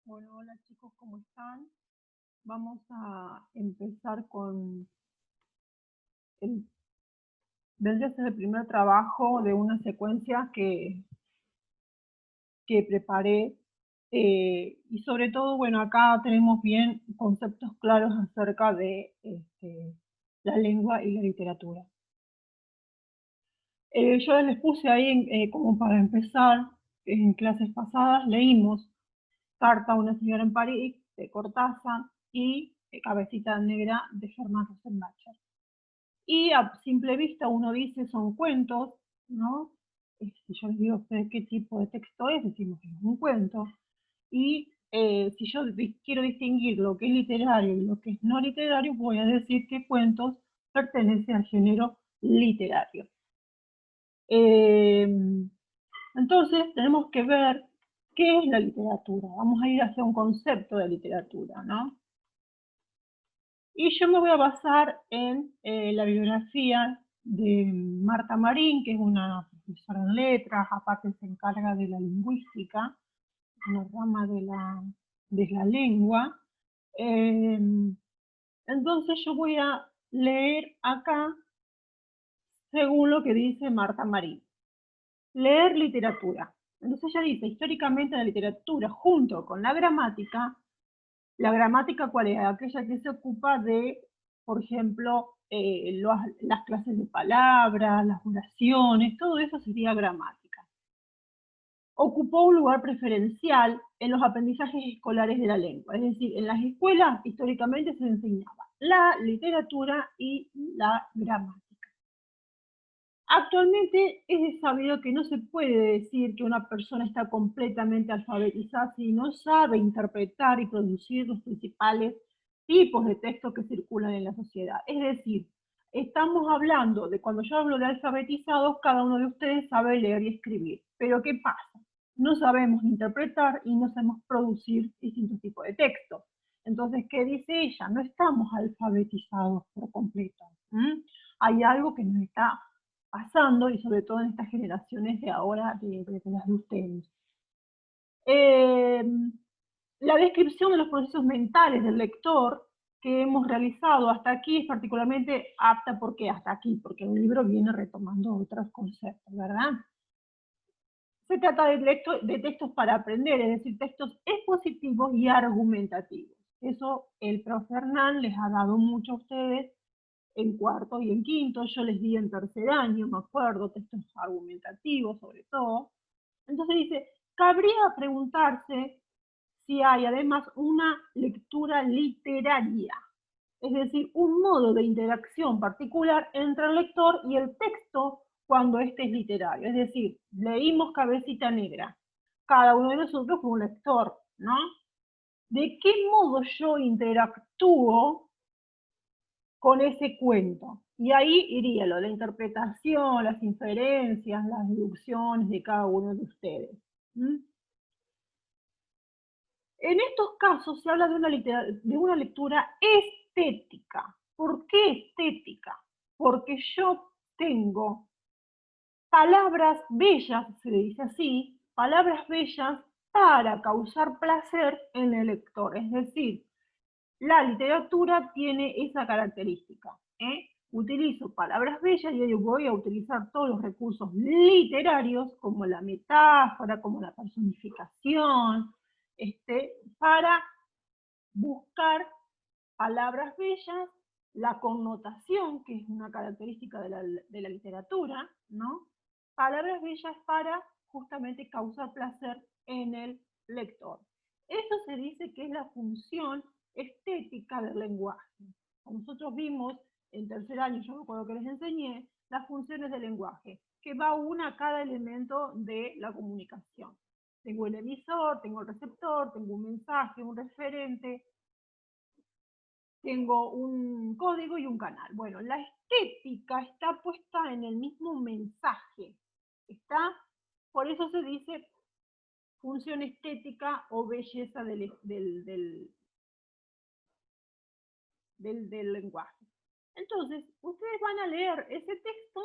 Bueno, hola chicos, ¿cómo están? Vamos a empezar con el, vendría a ser el primer trabajo de una secuencia que preparé. Y sobre todo, bueno, acá tenemos bien conceptos claros acerca de la lengua y la literatura. Yo les puse ahí, como para empezar, en clases pasadas leímos Carta a una señora en París, de Cortázar, y Cabecita Negra, de Germán Rosenbacher. Y a simple vista uno dice son cuentos, ¿no? Si yo les digo a ustedes qué tipo de texto es, decimos que es un cuento. Y si yo quiero distinguir lo que es literario y lo que es no literario, voy a decir que cuentos pertenecen al género literario. Eh, entonces tenemos que ver qué es la literatura. Vamos a ir hacia un concepto de literatura, ¿no? Y yo me voy a basar en la bibliografía de Marta Marín, que es una profesora en letras, aparte se encarga de la lingüística, una rama de la lengua. Eh, entonces yo voy a leer acá según lo que dice Marta Marín. Leer literatura. Entonces ella dice, históricamente la literatura junto con la gramática, ¿cuál es? Aquella que se ocupa de, por ejemplo, las clases de palabras, las oraciones, todo eso sería gramática. Ocupó un lugar preferencial en los aprendizajes escolares de la lengua, es decir, en las escuelas históricamente se enseñaba la literatura y la gramática. Actualmente es sabido que no se puede decir que una persona está completamente alfabetizada si no sabe interpretar y producir los principales tipos de textos que circulan en la sociedad. Es decir, estamos hablando de cuando yo hablo de alfabetizados, cada uno de ustedes sabe leer y escribir. Pero ¿qué pasa? No sabemos interpretar y no sabemos producir distintos tipos de textos. Entonces, ¿qué dice ella? No estamos alfabetizados por completo. Hay algo que nos está pasando y sobre todo en estas generaciones de ahora, de las de ustedes. La descripción de los procesos mentales del lector que hemos realizado hasta aquí es particularmente apta porque hasta aquí, porque el libro viene retomando otros conceptos, ¿verdad? Se trata de textos para aprender, es decir, textos expositivos y argumentativos. Eso el profe Hernán les ha dado mucho a ustedes en cuarto y en quinto, yo les di en tercer año, me acuerdo, textos argumentativos sobre todo. Entonces dice, cabría preguntarse si hay además una lectura literaria, es decir, un modo de interacción particular entre el lector y el texto cuando éste es literario. Es decir, leímos Cabecita Negra, cada uno de nosotros fue un lector, ¿no? ¿De qué modo yo interactúo con ese cuento? Y ahí iría lo de la interpretación, las inferencias, las deducciones de cada uno de ustedes. ¿Mm? En estos casos se habla de una lectura estética. ¿Por qué estética? Porque yo tengo palabras bellas, se dice así, palabras bellas para causar placer en el lector. Es decir, la literatura tiene esa característica. Utilizo palabras bellas y yo voy a utilizar todos los recursos literarios, como la metáfora, como la personificación, para buscar palabras bellas, la connotación, que es una característica de la literatura, ¿no? Palabras bellas para justamente causar placer en el lector. Eso se dice que es la función estética del lenguaje. Nosotros vimos en tercer año, yo me acuerdo que les enseñé, las funciones del lenguaje, que va una a cada elemento de la comunicación. Tengo el emisor, tengo el receptor, tengo un mensaje, un referente, tengo un código y un canal. Bueno, la estética está puesta en el mismo mensaje. ¿Está? Por eso se dice función estética o belleza del lenguaje. Entonces, ustedes van a leer ese texto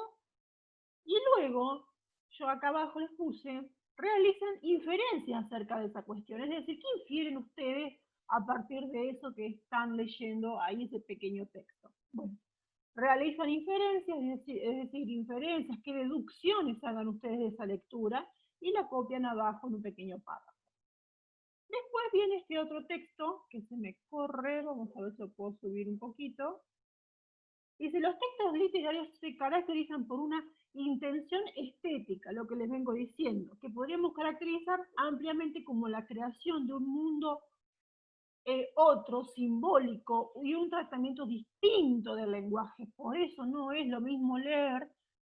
y luego, yo acá abajo les puse, realizan inferencias acerca de esa cuestión. Es decir, ¿qué infieren ustedes a partir de eso que están leyendo ahí ese pequeño texto? Bueno, realizan inferencias, es decir, inferencias, qué deducciones hagan ustedes de esa lectura, y la copian abajo en un pequeño párrafo. Después viene este otro texto, que se me corre, vamos a ver si lo puedo subir un poquito. Dice, los textos literarios se caracterizan por una intención estética, lo que les vengo diciendo, que podríamos caracterizar ampliamente como la creación de un mundo otro, simbólico, y un tratamiento distinto del lenguaje. Por eso no es lo mismo leer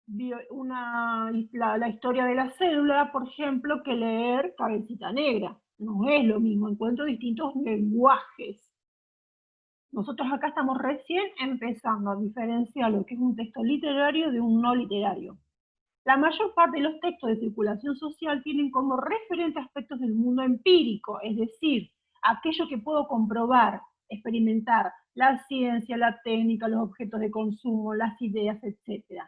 la historia de la célula, por ejemplo, que leer Cabecita Negra. No es lo mismo, encuentro distintos lenguajes. Nosotros acá estamos recién empezando a diferenciar lo que es un texto literario de un no literario. La mayor parte de los textos de circulación social tienen como referente aspectos del mundo empírico, es decir, aquello que puedo comprobar, experimentar, la ciencia, la técnica, los objetos de consumo, las ideas, etc.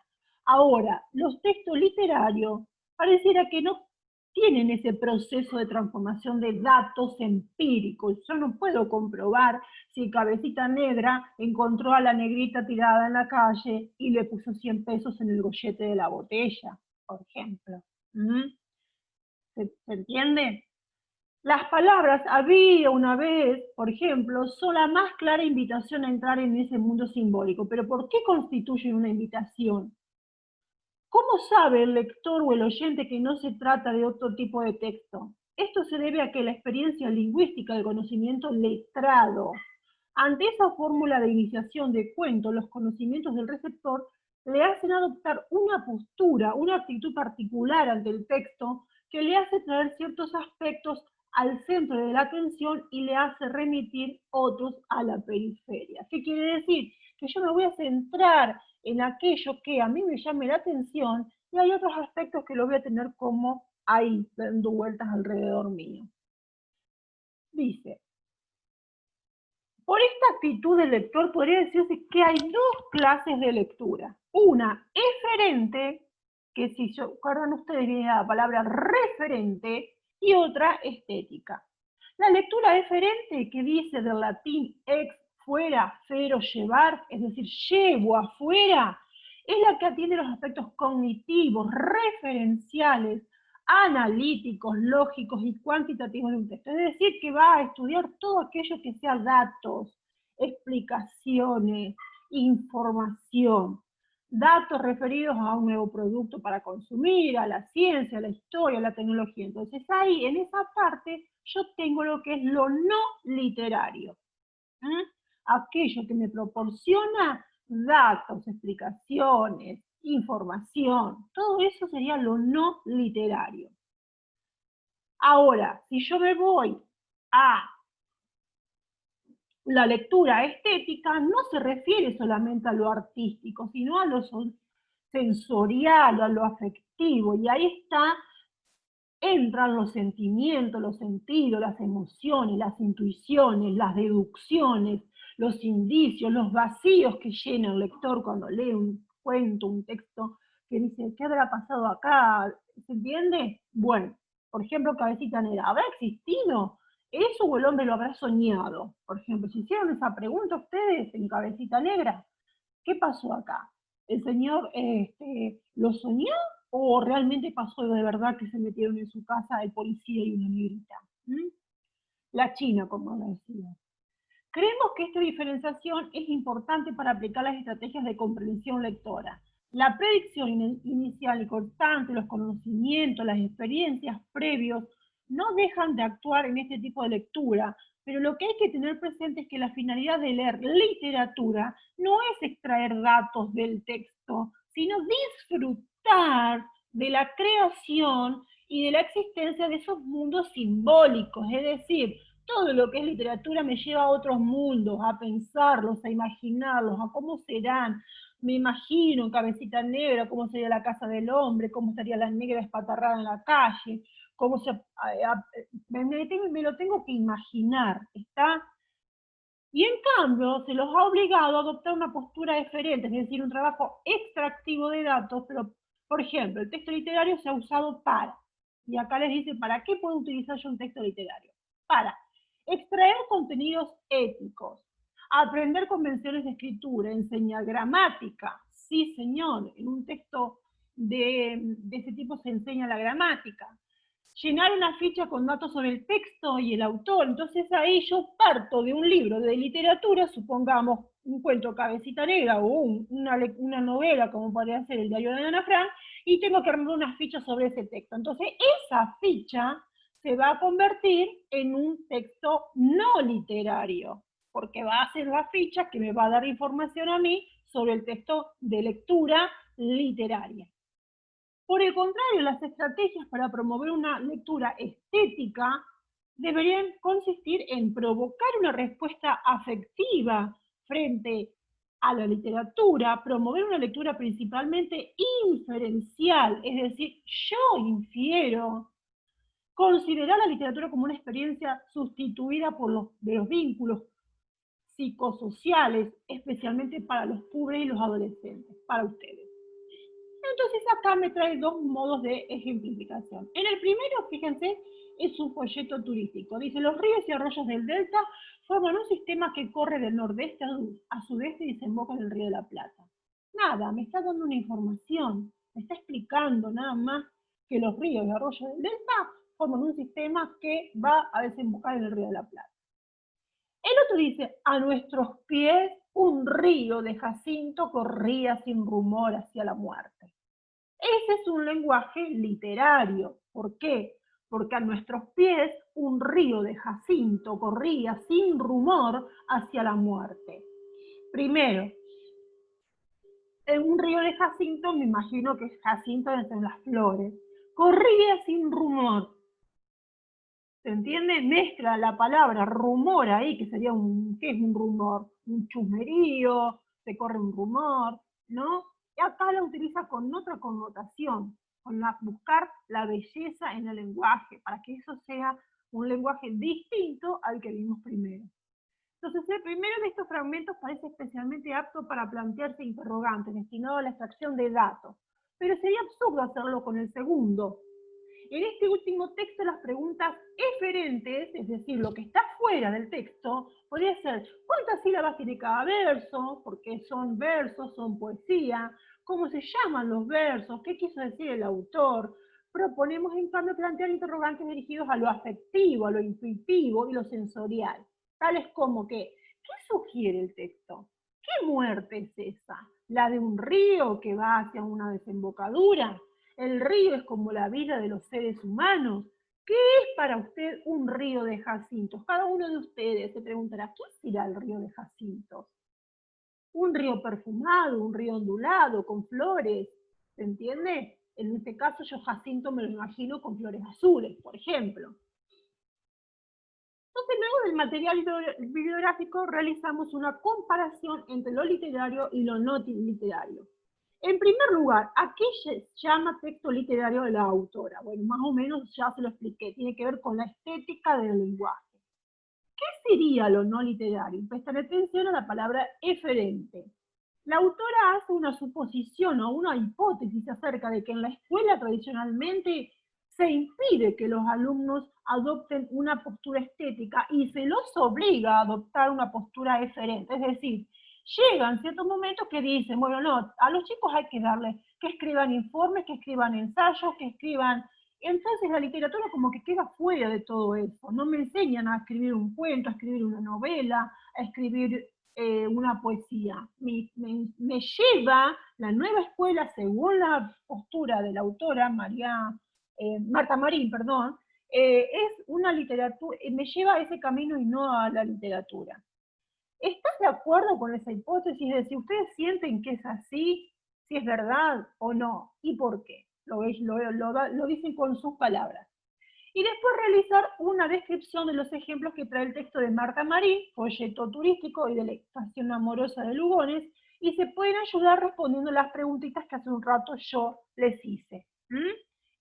Ahora, los textos literarios pareciera que no tienen ese proceso de transformación de datos empíricos. Yo no puedo comprobar si Cabecita Negra encontró a la negrita tirada en la calle y le puso 100 pesos en el gollete de la botella, por ejemplo. ¿Se entiende? Las palabras había una vez, por ejemplo, son la más clara invitación a entrar en ese mundo simbólico. Pero ¿por qué constituyen una invitación? ¿Cómo sabe el lector o el oyente que no se trata de otro tipo de texto? Esto se debe a que la experiencia lingüística del conocimiento letrado, ante esa fórmula de iniciación de cuento, los conocimientos del receptor le hacen adoptar una postura, una actitud particular ante el texto que le hace traer ciertos aspectos al centro de la atención y le hace remitir otros a la periferia. ¿Qué quiere decir? Que yo me voy a centrar en aquello que a mí me llame la atención y hay otros aspectos que lo voy a tener como ahí, dando vueltas alrededor mío. Dice, por esta actitud del lector podría decirse que hay dos clases de lectura. Una eferente, que si se acuerdan ustedes viene la palabra referente, y otra estética. La lectura eferente, que dice del latín ex, fuera, fero, llevar, es decir, llevo afuera, es la que atiende los aspectos cognitivos, referenciales, analíticos, lógicos y cuantitativos de un texto. Es decir, que va a estudiar todo aquello que sea datos, explicaciones, información, datos referidos a un nuevo producto para consumir, a la ciencia, a la historia, a la tecnología. Entonces ahí, en esa parte, yo tengo lo que es lo no literario. Aquello que me proporciona datos, explicaciones, información, todo eso sería lo no literario. Ahora, si yo me voy a la lectura estética, no se refiere solamente a lo artístico, sino a lo sensorial, a lo afectivo, y ahí entran los sentimientos, los sentidos, las emociones, las intuiciones, las deducciones, los indicios, los vacíos que llena el lector cuando lee un cuento, un texto, que dice, ¿qué habrá pasado acá? ¿Se entiende? Bueno, por ejemplo, Cabecita Negra, ¿habrá existido eso o el hombre lo habrá soñado? Por ejemplo, si hicieron esa pregunta ustedes en Cabecita Negra, ¿qué pasó acá? ¿El señor lo soñó o realmente pasó de verdad que se metieron en su casa el policía y una negrita? La China, como lo decía. Creemos que esta diferenciación es importante para aplicar las estrategias de comprensión lectora. La predicción inicial y constante, los conocimientos, las experiencias previos, no dejan de actuar en este tipo de lectura, pero lo que hay que tener presente es que la finalidad de leer literatura no es extraer datos del texto, sino disfrutar de la creación y de la existencia de esos mundos simbólicos, es decir, todo lo que es literatura me lleva a otros mundos, a pensarlos, a imaginarlos, a cómo serán. Me imagino en Cabecita Negra cómo sería la casa del hombre, cómo estaría la negra espatarrada en la calle, cómo me lo tengo que imaginar, ¿está? Y en cambio se los ha obligado a adoptar una postura diferente, es decir, un trabajo extractivo de datos, pero, por ejemplo, el texto literario se ha usado para Y acá les dice, ¿para qué puedo utilizar yo un texto literario? Para extraer contenidos éticos, aprender convenciones de escritura, enseñar gramática. Sí, señor, en un texto de ese tipo se enseña la gramática. Llenar una ficha con datos sobre el texto y el autor. Entonces ahí yo parto de un libro de literatura, supongamos un cuento Cabecita Negra o una novela como podría ser el diario de Ana Frank, y tengo que armar una ficha sobre ese texto. Entonces esa ficha se va a convertir en un texto no literario, porque va a ser la ficha que me va a dar información a mí sobre el texto de lectura literaria. Por el contrario, las estrategias para promover una lectura estética deberían consistir en provocar una respuesta afectiva frente a la literatura, promover una lectura principalmente inferencial, es decir, yo infiero, considerar la literatura como una experiencia sustituida por los vínculos psicosociales, especialmente para los pobres y los adolescentes, para ustedes. Entonces acá me trae dos modos de ejemplificación. En el primero, fíjense, es un folleto turístico. Dice, los ríos y arroyos del delta forman un sistema que corre del nordeste a sudeste y desemboca en el río de la Plata. Nada, me está dando una información, me está explicando nada más que los ríos y arroyos del delta forman un sistema que va a desembocar en el río de la Plata. El otro dice, a nuestros pies un río de jacinto corría sin rumor hacia la muerte. Ese es un lenguaje literario. ¿Por qué? Porque a nuestros pies un río de jacinto corría sin rumor hacia la muerte. Primero, en un río de jacinto, me imagino que es jacinto entre las flores, corría sin rumor. ¿Se entiende? Mezcla la palabra rumor ahí, que sería ¿qué es un rumor? Un chusmerío, se corre un rumor, ¿no? Y acá la utiliza con otra connotación, buscar la belleza en el lenguaje, para que eso sea un lenguaje distinto al que vimos primero. Entonces, el primero de estos fragmentos parece especialmente apto para plantearse interrogantes, destinado a la extracción de datos, pero sería absurdo hacerlo con el segundo. En este último texto, las preguntas eferentes, es decir, lo que está fuera del texto, podría ser ¿cuántas sílabas tiene cada verso? Porque son versos, son poesía. ¿Cómo se llaman los versos? ¿Qué quiso decir el autor? Proponemos, en cambio, plantear interrogantes dirigidos a lo afectivo, a lo intuitivo y lo sensorial. Tales como que, ¿qué sugiere el texto? ¿Qué muerte es esa? ¿La de un río que va hacia una desembocadura? El río es como la vida de los seres humanos. ¿Qué es para usted un río de jacintos? Cada uno de ustedes se preguntará, ¿qué será el río de jacintos? Un río perfumado, un río ondulado, con flores, ¿se entiende? En este caso yo jacinto me lo imagino con flores azules, por ejemplo. Entonces, luego del material bibliográfico realizamos una comparación entre lo literario y lo no literario. En primer lugar, ¿a qué se llama texto literario de la autora? Bueno, más o menos ya se lo expliqué, tiene que ver con la estética del lenguaje. ¿Qué sería lo no literario? Prestar atención a la palabra eferente. La autora hace una suposición o una hipótesis acerca de que en la escuela tradicionalmente se impide que los alumnos adopten una postura estética y se los obliga a adoptar una postura eferente. Es decir, llegan ciertos momentos que dicen, bueno, no, a los chicos hay que darles que escriban informes, que escriban ensayos, que escriban... Entonces la literatura como que queda fuera de todo eso. No me enseñan a escribir un cuento, a escribir una novela, a escribir una poesía. Me lleva la nueva escuela, según la postura de la autora Marta Marín, perdón, es una literatura, me lleva a ese camino y no a la literatura. ¿Estás de acuerdo con esa hipótesis de si ustedes sienten que es así, si es verdad o no? ¿Y por qué? Lo dicen con sus palabras. Y después realizar una descripción de los ejemplos que trae el texto de Marta Marín, folleto turístico y de la estación amorosa de Lugones, y se pueden ayudar respondiendo las preguntitas que hace un rato yo les hice.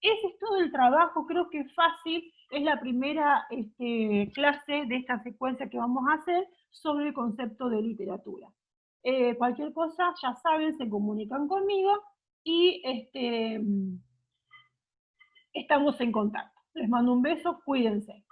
Ese es todo el trabajo, creo que es fácil, es la primera clase de esta secuencia que vamos a hacer sobre el concepto de literatura. Cualquier cosa, ya saben, se comunican conmigo y estamos en contacto. Les mando un beso, cuídense.